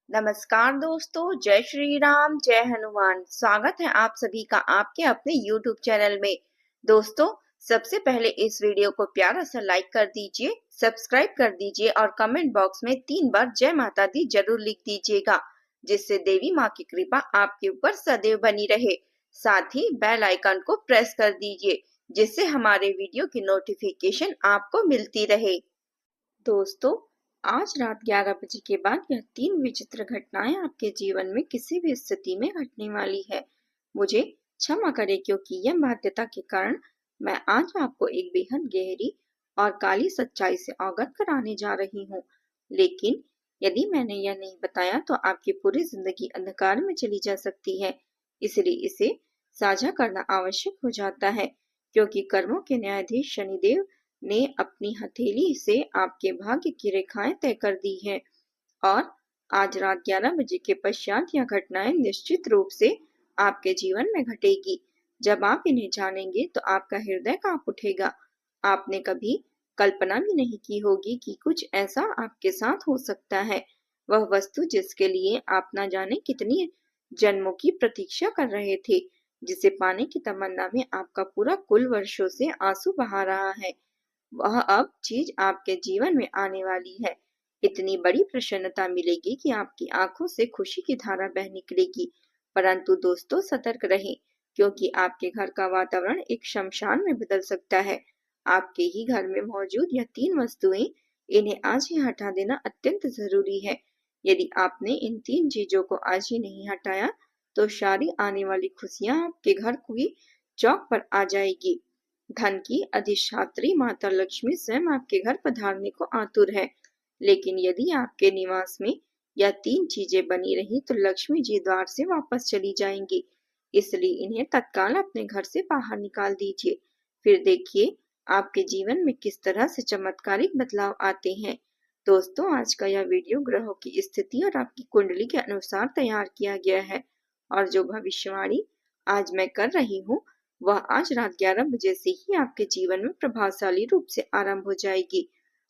नमस्कार दोस्तों, जय श्री राम, जय हनुमान। स्वागत है आप सभी का आपके अपने YouTube चैनल में। दोस्तों, सबसे पहले इस वीडियो को प्यारा सा लाइक कर दीजिए, सब्सक्राइब कर दीजिए और कमेंट बॉक्स में 3 बार जय माता दी जरूर लिख दीजिएगा, जिससे देवी माँ की कृपा आपके ऊपर सदैव बनी रहे। साथ ही बेल आइकन को प्रेस कर दीजिए, जिससे हमारे वीडियो की नोटिफिकेशन आपको मिलती रहे। दोस्तों, आज रात 11 बजे के बाद यह 3 विचित्र घटनाएं आपके जीवन में किसी भी स्थिति में घटने वाली है। मुझे क्षमा करें, क्योंकि यह बाध्यता के कारण मैं आज आपको एक बेहद गहरी और काली सच्चाई से अवगत कराने जा रही हूँ। लेकिन यदि मैंने यह नहीं बताया तो आपकी पूरी जिंदगी अंधकार में चली जा सकती है। इसलिए इसे साझा करना आवश्यक हो जाता है, क्योंकि कर्मों के न्यायाधीश शनिदेव ने अपनी हथेली से आपके भाग्य की रेखाएं तय कर दी है और आज रात 11 बजे के पश्चात यह घटनाएं निश्चित रूप से आपके जीवन में घटेगी। जब आप इन्हें जानेंगे तो आपका हृदय कांप उठेगा। आपने कभी कल्पना भी नहीं की होगी कि कुछ ऐसा आपके साथ हो सकता है। वह वस्तु जिसके लिए आप न जाने कितनी जन्मों की प्रतीक्षा कर रहे थे, जिसे पाने की तमन्ना में आपका पूरा कुल वर्षों से आंसू बहा रहा है, वह अब चीज आपके जीवन में आने वाली है। इतनी बड़ी प्रसन्नता मिलेगी कि आपकी आंखों से खुशी की धारा बह निकलेगी। परंतु दोस्तों, सतर्क रहें, क्योंकि आपके घर का वातावरण एक शमशान में बदल सकता है। आपके ही घर में मौजूद यह 3 वस्तुएं, इन्हें आज ही हटा देना अत्यंत जरूरी है। यदि आपने इन 3 चीजों को आज ही नहीं हटाया तो सारी आने वाली खुशियां आपके घर की चौक पर आ जाएगी। धन की अधिष्ठात्री माता लक्ष्मी स्वयं आपके घर पधारने को आतुर है। लेकिन यदि आपके निवास में यह 3 चीजें बनी रही तो लक्ष्मी जी द्वार से वापस चली जाएंगी। इसलिए इन्हें तत्काल अपने घर से बाहर निकाल दीजिए। फिर देखिए आपके जीवन में किस तरह से चमत्कारिक बदलाव आते हैं। दोस्तों, आज का यह वीडियो ग्रहों की स्थिति और आपकी कुंडली के अनुसार तैयार किया गया है और जो भविष्यवाणी आज मैं कर रही हूँ वह आज रात 11 बजे से ही आपके जीवन में प्रभावशाली रूप से आरंभ हो जाएगी।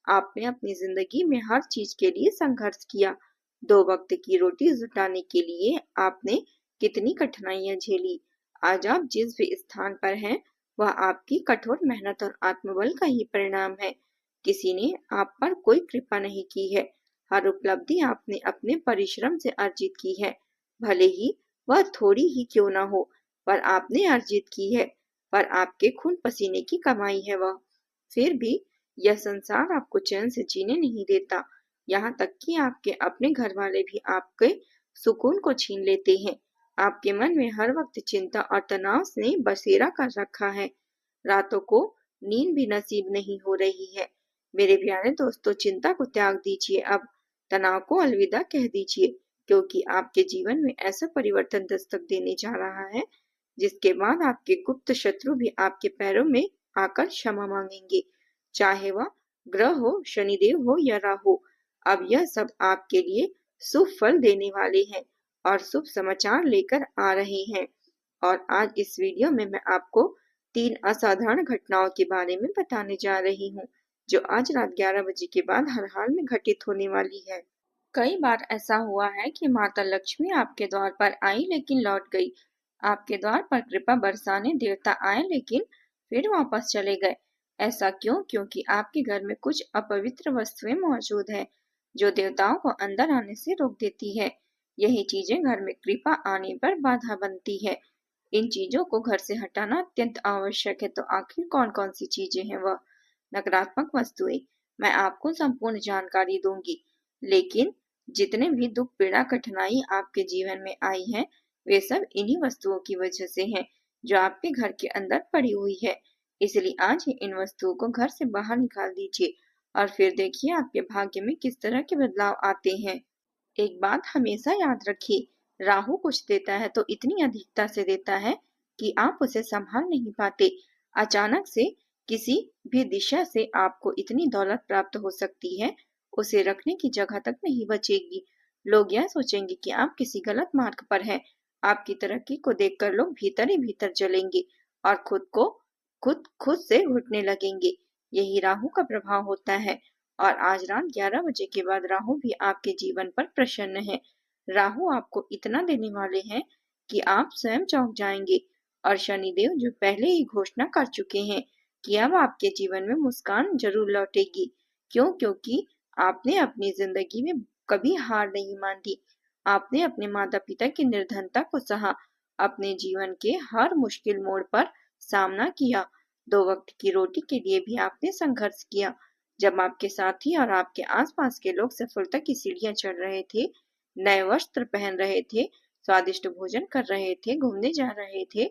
आपने अपनी जिंदगी में हर चीज के लिए संघर्ष किया। 2 वक्त की रोटी जुटाने के लिए आपने कितनी कठिनाइयां झेली। आज आप जिस भी स्थान पर हैं, वह आपकी कठोर मेहनत और आत्मबल का ही परिणाम है। किसी ने आप पर कोई कृपा नहीं की है। हर उपलब्धि आपने अपने परिश्रम से अर्जित की है, भले ही वह थोड़ी ही क्यों न हो, पर आपने अर्जित की है, पर आपके खून पसीने की कमाई है वह। फिर भी यह संसार आपको चैन से जीने नहीं देता। यहाँ तक कि आपके अपने घर वाले भी आपके सुकून को छीन लेते हैं। आपके मन में हर वक्त चिंता और तनाव ने बसेरा कर रखा है। रातों को नींद भी नसीब नहीं हो रही है। मेरे प्यारे दोस्तों, चिंता को त्याग दीजिए, अब तनाव को अलविदा कह दीजिए, क्योंकि आपके जीवन में ऐसा परिवर्तन दस्तक देने जा रहा है जिसके बाद आपके गुप्त शत्रु भी आपके पैरों में आकर क्षमा मांगेंगे। चाहे वह ग्रह हो, शनिदेव हो या राहु, अब यह सब आपके लिए शुभ फल देने वाले हैं और शुभ समाचार लेकर आ रहे हैं। और आज इस वीडियो में मैं आपको 3 असाधारण घटनाओं के बारे में बताने जा रही हूँ, जो आज रात 11 बजे के बाद हर हाल में घटित होने वाली है। कई बार ऐसा हुआ है कि माता लक्ष्मी आपके द्वार पर आई लेकिन लौट गई। आपके द्वार पर कृपा बरसाने देवता आए लेकिन फिर वापस चले गए। ऐसा क्यों? क्योंकि आपके घर में कुछ अपवित्र वस्तुएं मौजूद है, जो देवताओं को अंदर आने से रोक देती है। यही चीजें घर में कृपा आने पर बाधा बनती है। इन चीजों को घर से हटाना अत्यंत आवश्यक है। तो आखिर कौन कौन सी चीजें हैं वह? नकारात्मक वस्तुएं। मैं आपको संपूर्ण जानकारी दूंगी, लेकिन जितने भी दुख, पीड़ा, कठिनाई आपके जीवन में आई है, वे सब इन्हीं वस्तुओं की वजह से हैं, जो आपके घर के अंदर पड़ी हुई है। इसलिए आज ही इन वस्तुओं को घर से बाहर निकाल दीजिए और फिर देखिए आपके भाग्य में किस तरह के बदलाव आते हैं। एक बात हमेशा याद रखिए, राहु कुछ देता है तो इतनी अधिकता से देता है कि आप उसे संभाल नहीं पाते। अचानक से किसी भी दिशा से आपको इतनी दौलत प्राप्त हो सकती है, उसे रखने की जगह तक नहीं बचेगी। लोग यह सोचेंगे कि आप किसी गलत मार्ग पर हैं। आपकी तरक्की को देखकर लोग भीतर ही भीतर जलेंगे और खुद से घुटने लगेंगे। यही राहु का प्रभाव होता है। और आज रात 11 बजे के बाद राहु भी आपके जीवन पर प्रसन्न है। राहु आपको इतना देने वाले हैं कि आप स्वयं चौंक जाएंगे। और शनिदेव जो पहले ही घोषणा कर चुके हैं कि अब आपके जीवन में मुस्कान जरूर लौटेगी। क्यों? क्योंकि आपने अपनी जिंदगी में कभी हार नहीं मानी। आपने अपने माता पिता की निर्धनता को सहा, अपने जीवन के हर मुश्किल मोड़ पर सामना किया। दो वक्त की रोटी के लिए भी आपने संघर्ष किया। जब आपके साथी और आपके आसपास के लोग सफलता की सीढ़ियां चढ़ रहे थे, नए वस्त्र पहन रहे थे, स्वादिष्ट भोजन कर रहे थे, घूमने जा रहे थे,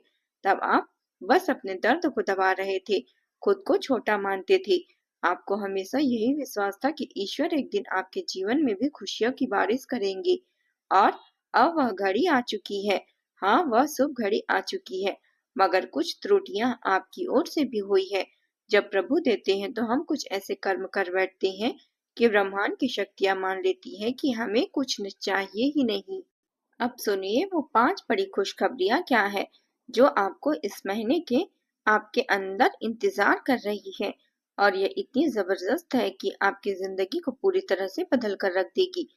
तब आप बस अपने दर्द को दबा रहे थे, खुद को छोटा मानते थे। आपको हमेशा यही विश्वास था कि ईश्वर एक दिन आपके जीवन में भी खुशियों की बारिश करेंगे। और अब वह घड़ी आ चुकी है। हाँ, वह शुभ घड़ी आ चुकी है, मगर कुछ त्रुटियां आपकी ओर से भी हुई है। जब प्रभु देते हैं तो हम कुछ ऐसे कर्म कर बैठते हैं कि ब्रह्मांड की शक्तियां मान लेती हैं कि हमें कुछ चाहिए ही नहीं। अब सुनिए वो 5 बड़ी खुशखबरियां क्या है जो आपको इस महीने के आपके अंदर इंतजार कर रही है। और यह इतनी जबरदस्त है कि आपकी जिंदगी को पूरी तरह से बदल कर रख देगी।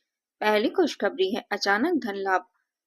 पहली खुशखबरी है अचानक धन लाभ।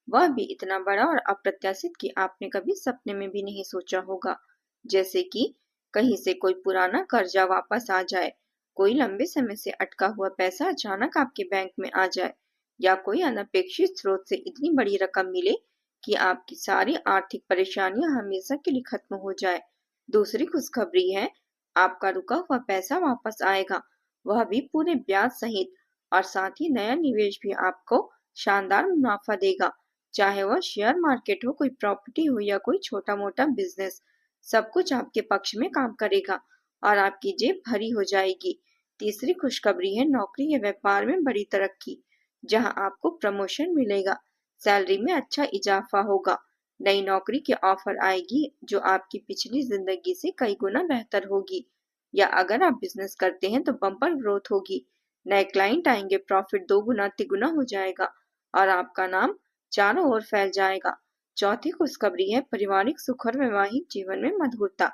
वह भी इतना बड़ा और अप्रत्याशित कि आपने कभी सपने में भी नहीं सोचा होगा। जैसे कि कहीं से कोई पुराना कर्जा वापस आ जाए, कोई लंबे समय से अटका हुआ पैसा अचानक आपके बैंक में आ जाए, या कोई अनपेक्षित स्रोत से इतनी बड़ी रकम मिले कि आपकी सारी आर्थिक परेशानियां हमेशा के लिए खत्म हो जाए। दूसरी खुशखबरी है आपका रुका हुआ पैसा वापस आएगा, वह भी पूरे ब्याज सहित। और साथ ही नया निवेश भी आपको शानदार मुनाफा देगा, चाहे वह शेयर मार्केट हो, कोई प्रॉपर्टी हो या कोई छोटा मोटा बिजनेस। सब कुछ आपके पक्ष में काम करेगा और आपकी जेब भरी हो जाएगी। तीसरी खुशखबरी है नौकरी या व्यापार में बड़ी तरक्की, जहां आपको प्रमोशन मिलेगा, सैलरी में अच्छा इजाफा होगा, नई नौकरी की ऑफर आएगी जो आपकी पिछली जिंदगी से कई गुना बेहतर होगी। या अगर आप बिजनेस करते हैं तो बम्पर ग्रोथ होगी, नए क्लाइंट आएंगे, प्रॉफिट 2 गुना तिगुना हो जाएगा और आपका नाम चारों ओर फैल जाएगा। चौथी खुशखबरी है पारिवारिक सुख और वैवाहिक जीवन में मधुरता,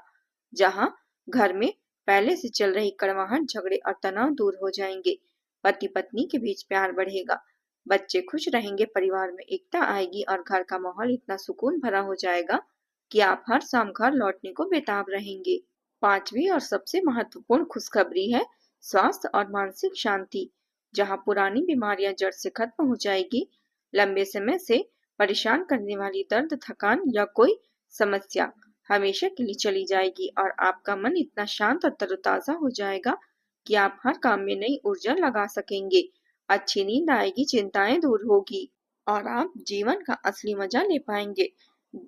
जहां घर में पहले से चल रही कड़वाहट, झगड़े और तनाव दूर हो जाएंगे, पति पत्नी के बीच प्यार बढ़ेगा, बच्चे खुश रहेंगे, परिवार में एकता आएगी और घर का माहौल इतना सुकून भरा हो जाएगा कि आप हर शाम घर लौटने को बेताब रहेंगे। पांचवी और सबसे महत्वपूर्ण खुशखबरी है स्वास्थ्य और मानसिक शांति, जहां पुरानी बीमारियां जड़ से खत्म हो जाएगी, लंबे समय से परेशान करने वाली दर्द, थकान या कोई समस्या हमेशा के लिए चली जाएगी और आपका मन इतना शांत और तरोताजा हो जाएगा कि आप हर काम में नई ऊर्जा लगा सकेंगे। अच्छी नींद आएगी, चिंताएं दूर होगी और आप जीवन का असली मजा ले पाएंगे।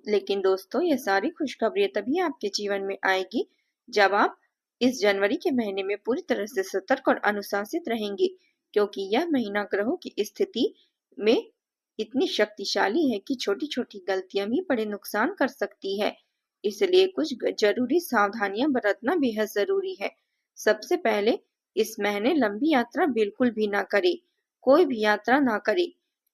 लेकिन दोस्तों, ये सारी खुशखबरियां तभी आपके जीवन में आएगी जब आप इस जनवरी के महीने में पूरी तरह से सतर्क और अनुशासित रहेंगे, क्योंकि यह महीना ग्रहों की स्थिति में इतनी शक्तिशाली है कि छोटी छोटी गलतियां भी बड़े नुकसान कर सकती है। इसलिए कुछ जरूरी सावधानियां बरतना बेहद जरूरी है। सबसे पहले, इस महीने लंबी यात्रा बिल्कुल भी ना करे, कोई भी यात्रा ना करे,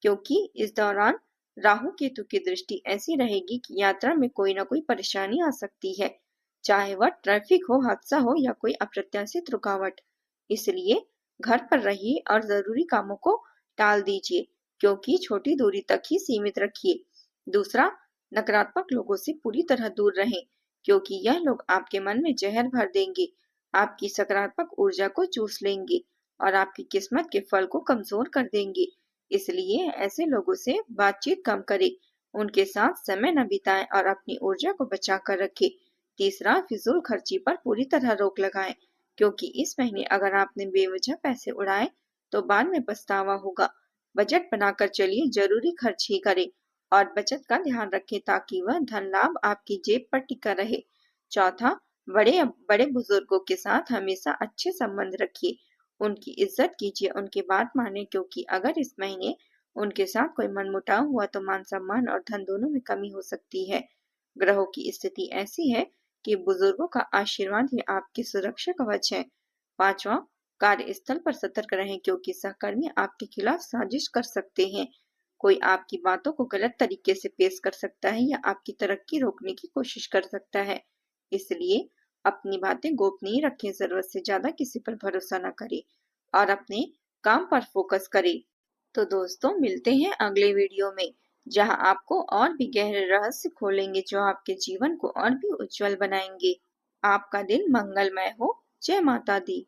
क्योंकि इस दौरान राहु केतु की दृष्टि ऐसी रहेगी कि यात्रा में कोई ना कोई परेशानी आ सकती है, चाहे वह ट्रैफिक हो, हादसा हो या कोई अप्रत्याशित रुकावट। इसलिए घर पर रहिए और जरूरी कामों को टाल दीजिए, क्योंकि छोटी दूरी तक ही सीमित रखिए। दूसरा, नकारात्मक लोगों से पूरी तरह दूर रहें, क्योंकि यह लोग आपके मन में जहर भर देंगे, आपकी सकारात्मक ऊर्जा को चूस लेंगे और आपकी किस्मत के फल को कमजोर कर देंगे। इसलिए ऐसे लोगों से बातचीत कम करें, उनके साथ समय न बिताएं और अपनी ऊर्जा को बचा कर रखें। तीसरा, फिजूल खर्ची पर पूरी तरह रोक लगाएं, क्योंकि इस महीने अगर आपने बेवजह पैसे उड़ाए तो बाद में पछतावा होगा। बजट बनाकर चलिए, जरूरी खर्च ही करें और बचत का ध्यान रखें ताकि वह धन लाभ आपकी जेब पर टिका रहे। चौथा, बड़े बड़े बुजुर्गों के साथ हमेशा अच्छे संबंध रखिए, उनकी इज्जत कीजिए, उनकी बात माने, क्योंकि अगर इस महीने उनके साथ कोई मनमुटाव हुआ तो मान सम्मान और धन दोनों में कमी हो सकती है। ग्रहों की स्थिति ऐसी है कि बुजुर्गों का आशीर्वाद ही आपकी सुरक्षा कवच है। पांचवा, कार्यस्थल पर सतर्क रहें, क्योंकि सहकर्मी आपके खिलाफ साजिश कर सकते हैं, कोई आपकी बातों को गलत तरीके से पेश कर सकता है या आपकी तरक्की रोकने की कोशिश कर सकता है। इसलिए अपनी बातें गोपनीय रखें, जरूरत से ज्यादा किसी पर भरोसा न करें और अपने काम पर फोकस करें। तो दोस्तों मिलते हैं अगले वीडियो में, जहां आपको और भी गहरे रहस्य खोलेंगे जो आपके जीवन को और भी उज्जवल बनाएंगे। आपका दिन मंगलमय हो। जय माता दी।